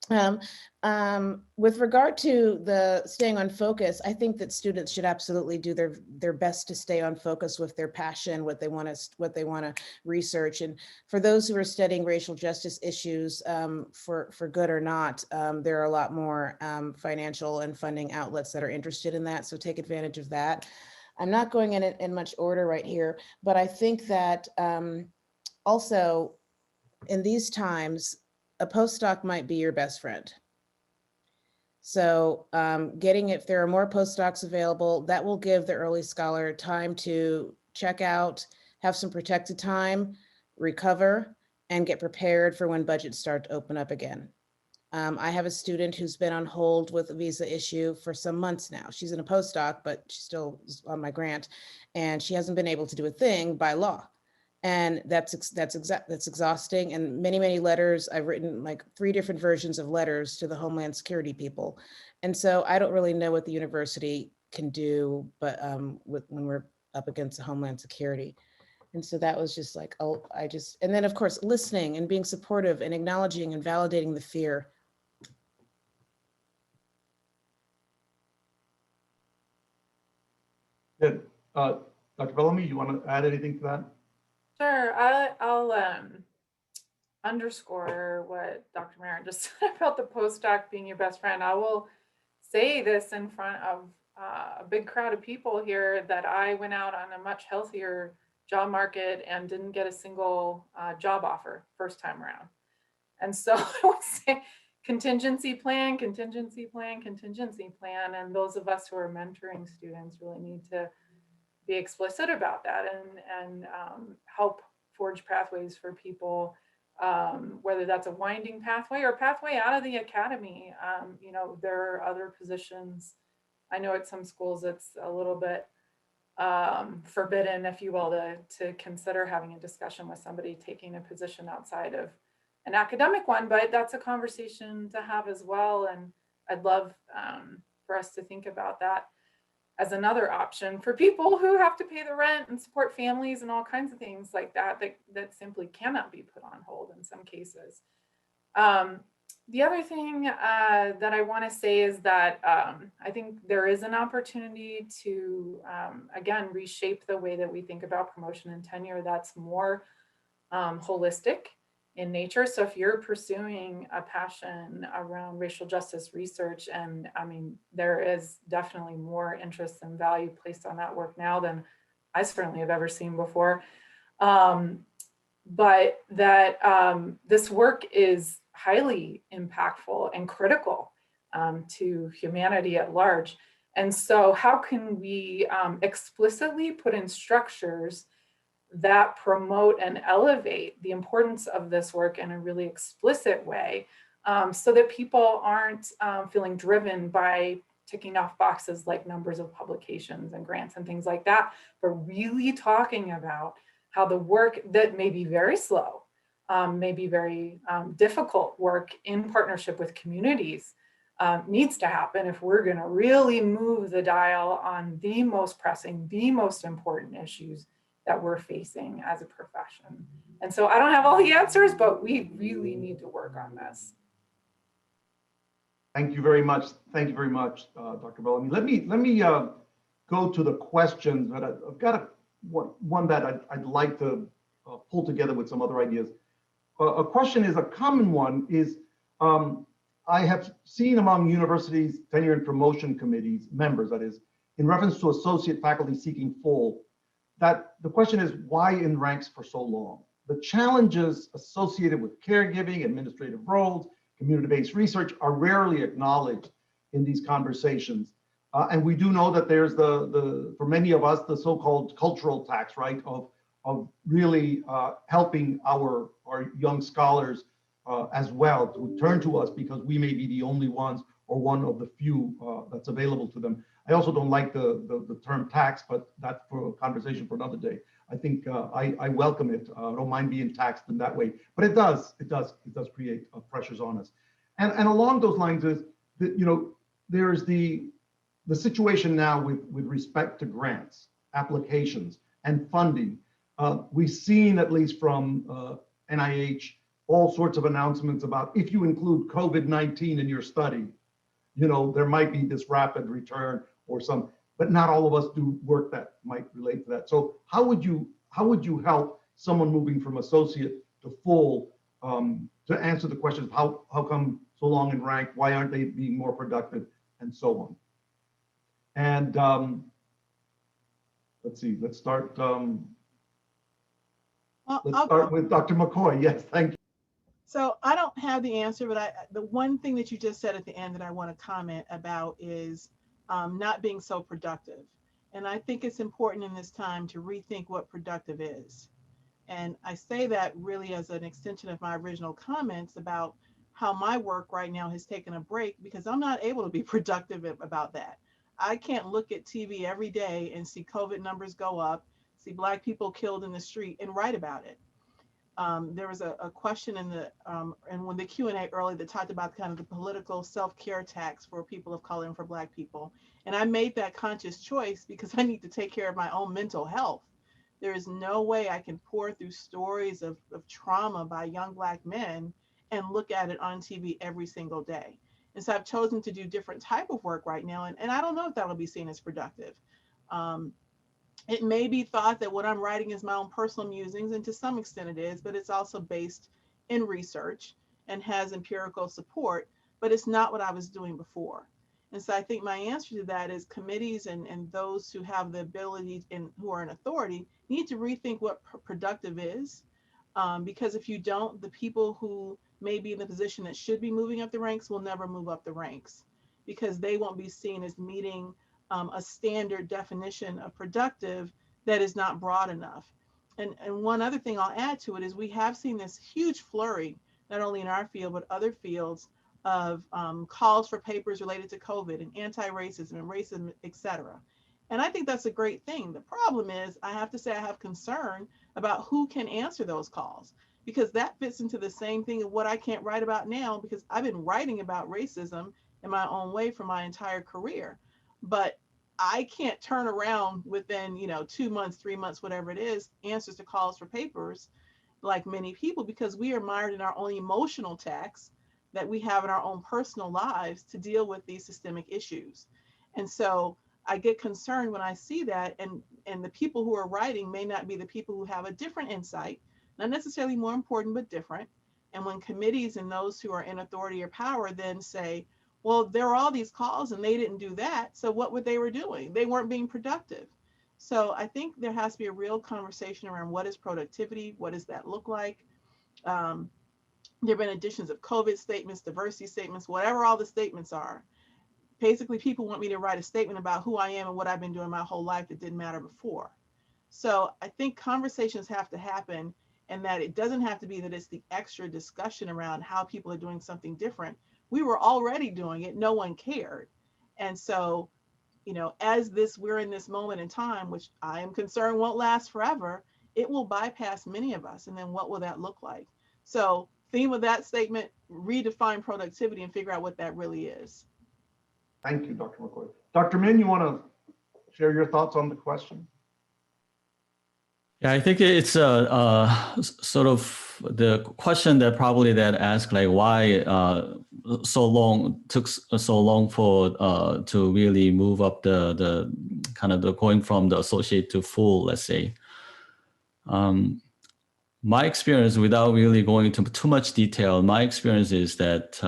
With regard to the staying on focus, I think that students should absolutely do their best to stay on focus with their passion, what they want to research. And for those who are studying racial justice issues, for good or not, there are a lot more financial and funding outlets that are interested in that. So take advantage of that. I'm not going in much order right here, but I think that also in these times, a postdoc might be your best friend. So if there are more postdocs available, that will give the early scholar time to check out, have some protected time, recover, and get prepared for when budgets start to open up again. I have a student who's been on hold with a visa issue for some months now. She's in a postdoc, but she's still on my grant, and she hasn't been able to do a thing by law. And that's exhausting. And many letters, I've written like 3 different versions of letters to the Homeland Security people. And so I don't really know what the university can do, but when we're up against the Homeland Security. And so that was just like, and then of course, listening and being supportive and acknowledging and validating the fear. Good. Dr. Bellamy, you want to add anything to that? Sure, I'll underscore what Dr. Merritt just said about the postdoc being your best friend. I will say this in front of a big crowd of people here, that I went out on a much healthier job market and didn't get a single job offer first time around. And so I would say contingency plan. And those of us who are mentoring students really need to be explicit about that and help forge pathways for people, whether that's a winding pathway or pathway out of the academy. There are other positions. I know at some schools it's a little bit forbidden, if you will, to consider having a discussion with somebody taking a position outside of an academic one, but that's a conversation to have as well. And I'd love for us to think about that as another option for people who have to pay the rent and support families and all kinds of things like that simply cannot be put on hold in some cases. The other thing that I want to say is that I think there is an opportunity to, again, reshape the way that we think about promotion and tenure that's more holistic in nature. So if you're pursuing a passion around racial justice research, and I mean, there is definitely more interest and value placed on that work now than I certainly have ever seen before. But that this work is highly impactful and critical to humanity at large. And so how can we explicitly put in structures that promote and elevate the importance of this work in a really explicit way, so that people aren't feeling driven by ticking off boxes like numbers of publications and grants and things like that, but really talking about how the work that may be very slow, may be very difficult work in partnership with communities needs to happen if we're going to really move the dial on the most pressing, the most important issues that we're facing as a profession. And so I don't have all the answers, but we really need to work on this. Thank you very much. Thank you very much, Dr. Bellamy. Let me go to the questions that I've got one that I'd like to pull together with some other ideas. A question is a common one is I have seen among universities tenure and promotion committees members, that is, in reference to associate faculty seeking full, that the question is why in ranks for so long? The challenges associated with caregiving, administrative roles, community-based research are rarely acknowledged in these conversations. And we do know that there's for many of us, the so-called cultural tax, right, of really helping our young scholars as well to turn to us because we may be the only ones or one of the few that's available to them. I also don't like the term tax, but that's for a conversation for another day. I think I welcome it. I don't mind being taxed in that way, but it does create pressures on us. And along those lines is that, there's the situation now with respect to grants, applications, and funding. We've seen, at least from NIH, all sorts of announcements about if you include COVID-19 in your study, there might be this rapid return or some, but not all of us do work that might relate to that. So how would you help someone moving from associate to full to answer the question of how come so long in rank, why aren't they being more productive, and so on? And let's see, let's start with Dr. McCoy. Yes, thank you. So I don't have the answer, but the one thing that you just said at the end that I want to comment about is not being so productive. And I think it's important in this time to rethink what productive is. And I say that really as an extension of my original comments about how my work right now has taken a break because I'm not able to be productive about that. I can't look at TV every day and see COVID numbers go up, see Black people killed in the street and write about it. There was a question in the and when the Q&A earlier that talked about kind of the political self-care tax for people of color and for Black people. And I made that conscious choice because I need to take care of my own mental health. There is no way I can pour through stories of trauma by young Black men and look at it on TV every single day. And so I've chosen to do different type of work right now. And I don't know if that'll be seen as productive. It may be thought that what I'm writing is my own personal musings, and to some extent it is, but it's also based in research and has empirical support, but it's not what I was doing before. And so I think my answer to that is committees and those who have the ability and who are in authority need to rethink what productive is. Because if you don't, the people who may be in the position that should be moving up the ranks will never move up the ranks because they won't be seen as meeting a standard definition of productive that is not broad enough. And one other thing I'll add to it is we have seen this huge flurry, not only in our field, but other fields of calls for papers related to COVID and anti-racism and racism, et cetera. And I think that's a great thing. The problem is I have to say I have concern about who can answer those calls because that fits into the same thing of what I can't write about now because I've been writing about racism in my own way for my entire career. But I can't turn around within, 2 months, 3 months, whatever it is, answers to calls for papers like many people because we are mired in our own emotional tax that we have in our own personal lives to deal with these systemic issues. And so I get concerned when I see that and the people who are writing may not be the people who have a different insight, not necessarily more important, but different. And when committees and those who are in authority or power then say, well, there are all these calls and they didn't do that. So what were they doing? They weren't being productive. So I think there has to be a real conversation around what is productivity? What does that look like? There have been additions of COVID statements, diversity statements, whatever all the statements are. Basically, people want me to write a statement about who I am and what I've been doing my whole life that didn't matter before. So I think conversations have to happen and that it doesn't have to be that it's the extra discussion around how people are doing something different. We were already doing it. No one cared. And so, as we're in this moment in time, which I am concerned won't last forever, it will bypass many of us. And then what will that look like? So theme of that statement, redefine productivity and figure out what that really is. Thank you, Dr. McCoy. Dr. Min, you want to share your thoughts on the question? Yeah, I think it's sort of the question that probably that asked, like, why took so long for to really move up the kind of the going from the associate to full, let's say. My experience, without really going into too much detail, my experience is that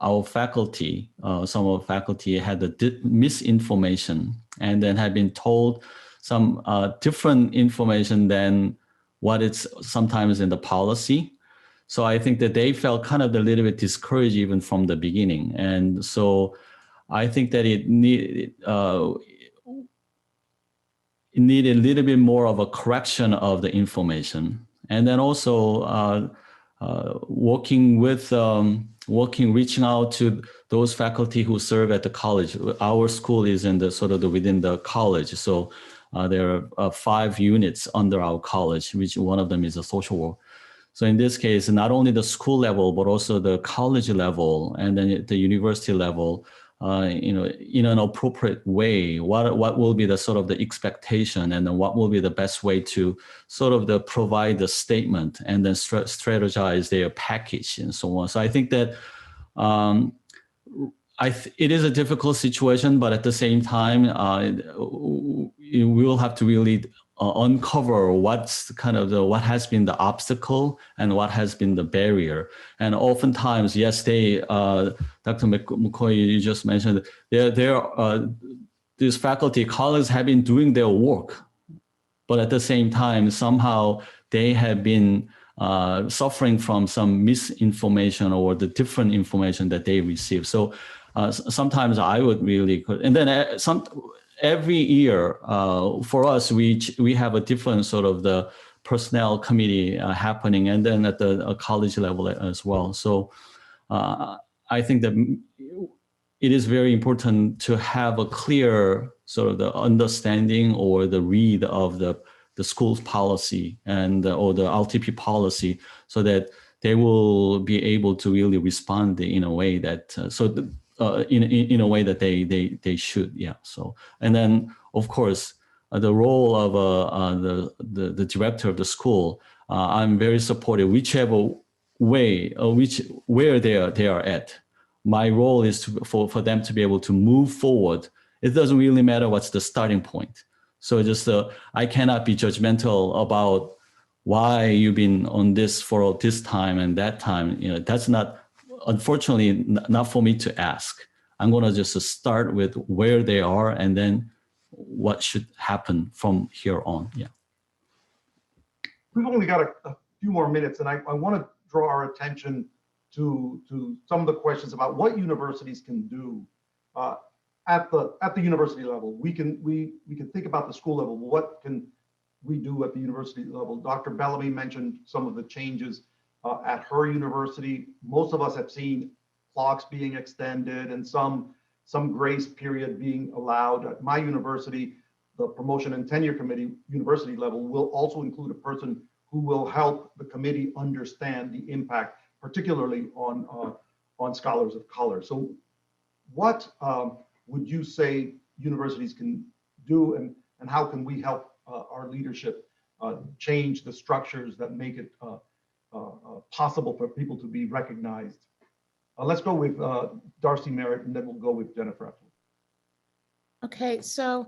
our faculty, some of the faculty had the misinformation and then had been told some different information than what it's sometimes in the policy. So I think that they felt kind of a little bit discouraged even from the beginning. And so I think that it needed a little bit more of a correction of the information. And then also reaching out to those faculty who serve at the college. Our school is in the sort of within the college. So there are 5 units under our college, which one of them is a social work. So in this case, not only the school level, but also the college level and then the university level, in an appropriate way, what will be the sort of the expectation, and then what will be the best way to sort of provide the statement and then strategize their package and so on. So I think that it is a difficult situation, but at the same time, we will have to really uncover what's kind of what has been the obstacle and what has been the barrier. And oftentimes, yes, Dr. McCoy, you just mentioned, these faculty colleagues have been doing their work, but at the same time, somehow they have been suffering from some misinformation or the different information that they receive. So sometimes I would really, and then every year for us, we have a different sort of the personnel committee happening, and then at the college level as well. So I think that it is very important to have a clear sort of the understanding or the read of the school's policy and or the LTP policy, so that they will be able to really respond in a way that in a way that they should. Yeah. So, and then of course the role of the director of the school, I'm very supportive whichever way where they are at. My role is for them to be able to move forward. It doesn't really matter what's the starting point. So just I cannot be judgmental about why you've been on this for this time and that time. That's not, unfortunately, not for me to ask. I'm going to just start with where they are and then what should happen from here on. Yeah. We've only got a few more minutes, and I want to draw our attention to some of the questions about what universities can do at the university level. We can think about the school level. What can we do at the university level? Dr. Bellamy mentioned some of the changes at her university. Most of us have seen clocks being extended and some grace period being allowed. At my university, the promotion and tenure committee, university level, will also include a person who will help the committee understand the impact, particularly on scholars of color. So what would you say universities can do, and how can we help our leadership change the structures that make it possible for people to be recognized? Let's go with Darcy Merritt, and then we'll go with Jennifer. Okay, so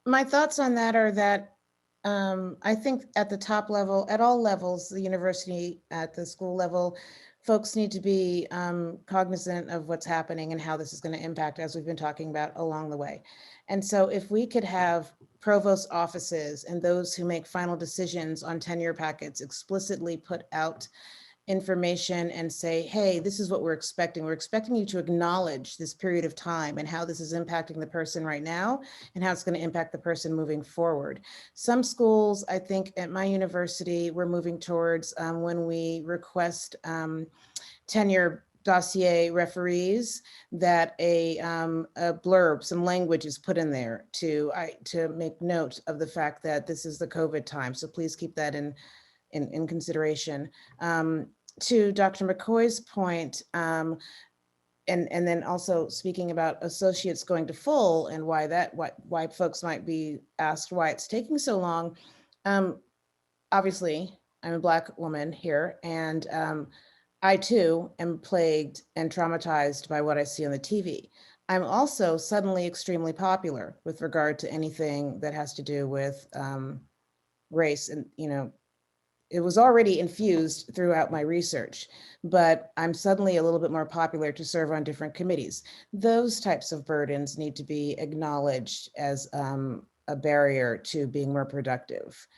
my thoughts on that are that I think at the top level, at all levels, the university, at the school level, folks need to be cognizant of what's happening and how this is going to impact, as we've been talking about along the way. And so if we could have provost offices and those who make final decisions on tenure packets explicitly put out information and say, hey, this is what we're expecting. We're expecting you to acknowledge this period of time and how this is impacting the person right now and how it's going to impact the person moving forward. Some schools, I think at my university, we're moving towards when we request tenure dossier referees that a blurb, some language is put in there to make note of the fact that this is the COVID time. So please keep that in consideration. To Dr. McCoy's point, and then also speaking about associates going to full and why folks might be asked why it's taking so long. Obviously, I'm a Black woman here, and I too am plagued and traumatized by what I see on the TV. I'm also suddenly extremely popular with regard to anything that has to do with race. And, it was already infused throughout my research, but I'm suddenly a little bit more popular to serve on different committees. Those types of burdens need to be acknowledged as a barrier to being more productive,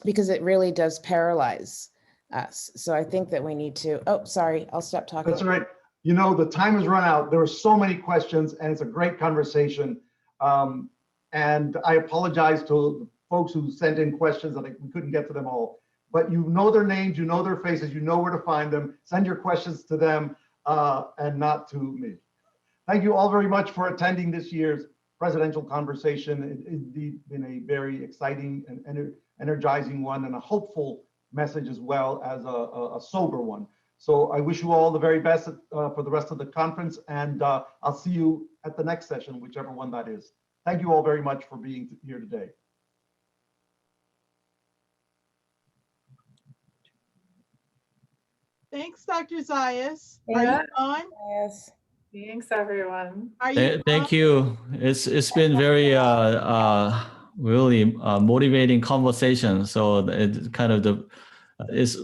because it really does paralyze us. So I think that we need to, oh, sorry, I'll stop talking. That's all right. The time has run out. There were so many questions and it's a great conversation. And I apologize to folks who sent in questions that we couldn't get to them all, but you know their names, you know their faces, you know where to find them. Send your questions to them and not to me. Thank you all very much for attending this year's presidential conversation. It's indeed been a very exciting and energizing one, and a hopeful message as well as a sober one. So I wish you all the very best for the rest of the conference, and I'll see you at the next session, whichever one that is. Thank you all very much for being here today. Thanks, Dr. Zayas. Yeah. Are you on? Yes. Thanks, everyone. Are you Thank you. It's been very really motivating conversation. So it kind of it's